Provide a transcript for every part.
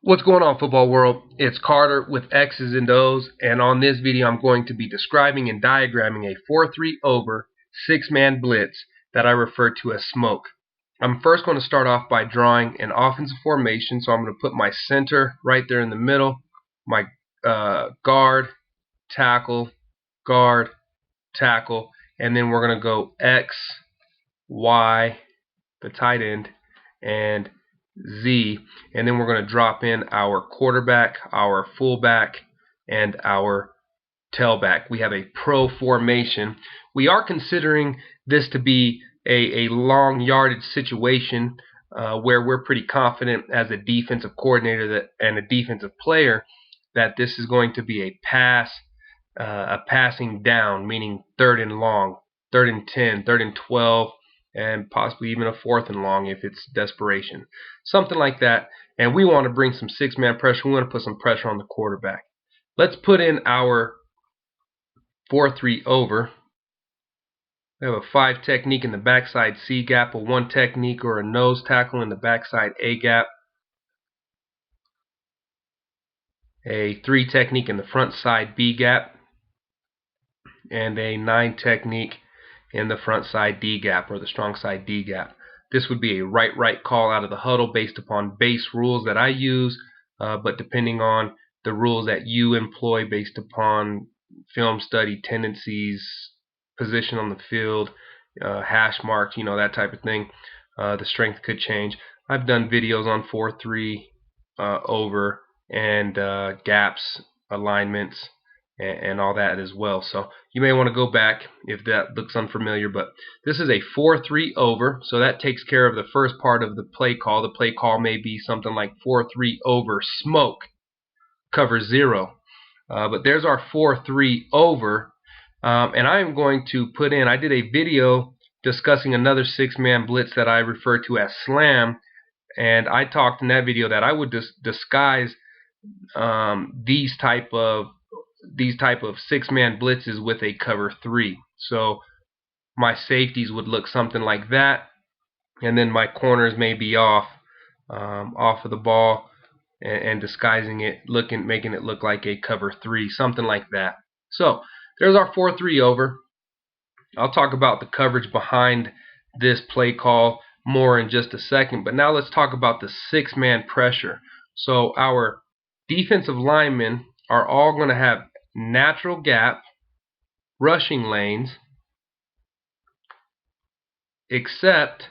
What's going on, football world? It's Carter with X's and O's, and on this video I'm going to be describing and diagramming a 4-3 over 6-man blitz that I refer to as smoke. I'm first going to start off by drawing an offensive formation, so I'm going to put my center right there in the middle, my guard, tackle, and then we're going to go X, Y, the tight end, and Z, and then we're going to drop in our quarterback, our fullback, and our tailback. We have a pro formation. We are considering this to be a long yardage situation where we're pretty confident as a defensive coordinator and a defensive player that this is going to be a passing down, meaning 3rd and long, 3rd and 10, 3rd and 12, and possibly even a 4th and long if it's desperation. Something like that. And we want to bring some 6-man pressure. We want to put some pressure on the quarterback. Let's put in our 4-3 over. We have a 5 technique in the backside C gap, a 1 technique or a nose tackle in the backside A gap, a 3 technique in the front side B gap, and a 9 technique in the front side D gap or the strong side D gap. This would be a right call out of the huddle based upon base rules that I use, but depending on the rules that you employ based upon film study, tendencies, position on the field, hash marks, that type of thing, the strength could change. I've done videos on 4-3 over and gaps, alignments, and all that as well. So you may want to go back if that looks unfamiliar, but this is a 4-3 over, so that takes care of the first part of the play call. The play call may be something like 4-3 over smoke, cover 0. But there's our 4-3 over, and I'm going to put in, I did a video discussing another 6-man blitz that I refer to as slam, and I talked in that video that I would disguise these type of 6-man blitzes with a cover 3. So my safeties would look something like that, and then my corners may be off of the ball and disguising it, making it look like a cover 3, something like that. So there's our 4-3 over. I'll talk about the coverage behind this play call more in just a second, but now let's talk about the 6-man pressure. So our defensive linemen are all going to have natural gap rushing lanes, except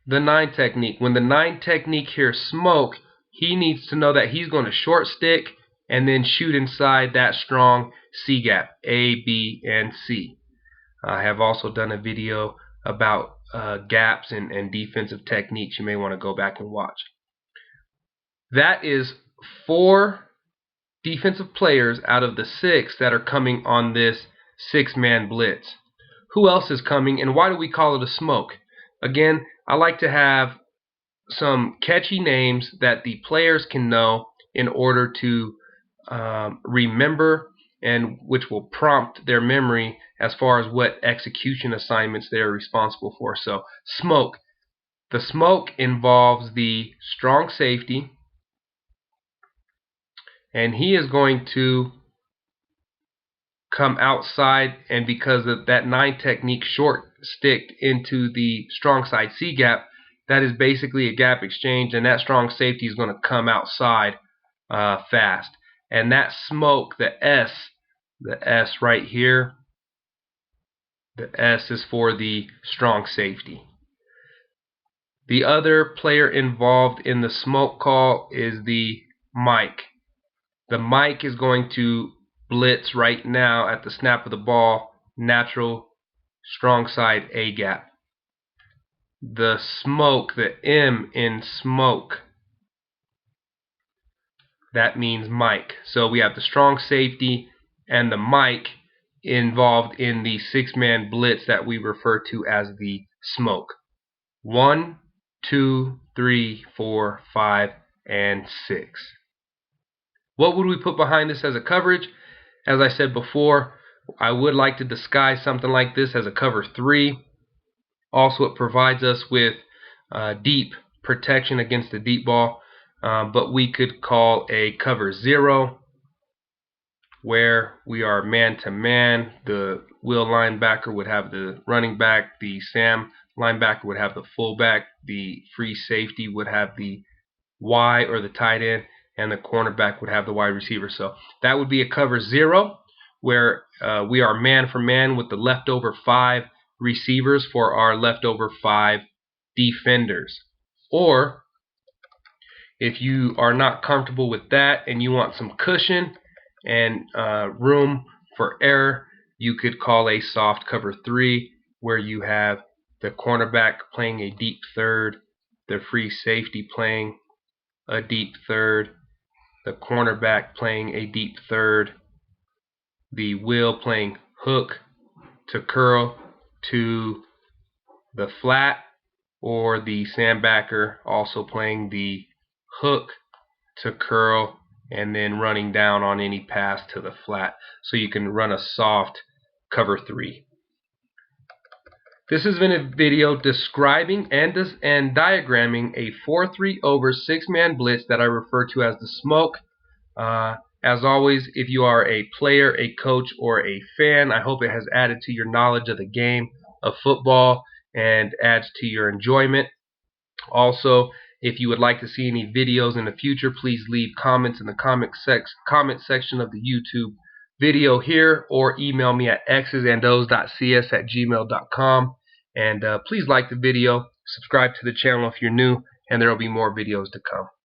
the 9 technique. When the 9 technique here smoke, he needs to know that he's going to short stick and then shoot inside that strong C gap, A, B, and C. I have also done a video about gaps and defensive techniques. You may want to go back and watch. That is 4 defensive players out of the 6 that are coming on this 6-man blitz. Who else is coming, and why do we call it a smoke? Again, I like to have some catchy names that the players can know in order to remember, and which will prompt their memory as far as what execution assignments they're responsible for. So smoke. The smoke involves the strong safety, and he is going to come outside, and because of that 9 technique short sticked into the strong side C gap, that is basically a gap exchange, and that strong safety is going to come outside fast. And that smoke, the S right here, the S is for the strong safety. The other player involved in the smoke call is the Mike. The Mike is going to blitz right now at the snap of the ball, natural strong side A gap. The smoke, the M in smoke, that means Mike. So we have the strong safety and the Mike involved in the 6-man blitz that we refer to as the smoke. 1, 2, 3, 4, 5, and 6. What would we put behind this as a coverage? As I said before, I would like to disguise something like this as a cover 3. Also, it provides us with deep protection against the deep ball. but we could call a cover 0 where we are man-to-man. The will linebacker would have the running back, the Sam linebacker would have the fullback, the free safety would have the Y or the tight end, and the cornerback would have the wide receiver. So that would be a cover 0 where we are man for man with the leftover 5 receivers for our leftover 5 defenders. Or if you are not comfortable with that and you want some cushion and room for error, you could call a soft cover 3 where you have the cornerback playing a deep third, the free safety playing a deep third, the cornerback playing a deep third, the will playing hook to curl to the flat, or the sandbacker also playing the hook to curl and then running down on any pass to the flat. So you can run a soft cover 3. This has been a video describing and diagramming a 4-3 over 6-man blitz that I refer to as the smoke. As always, if you are a player, a coach, or a fan, I hope it has added to your knowledge of the game of football and adds to your enjoyment. Also, if you would like to see any videos in the future, please leave comments in the comment section of the YouTube video here, or email me at xzandos.com. And please like the video, subscribe to the channel if you're new, and there will be more videos to come.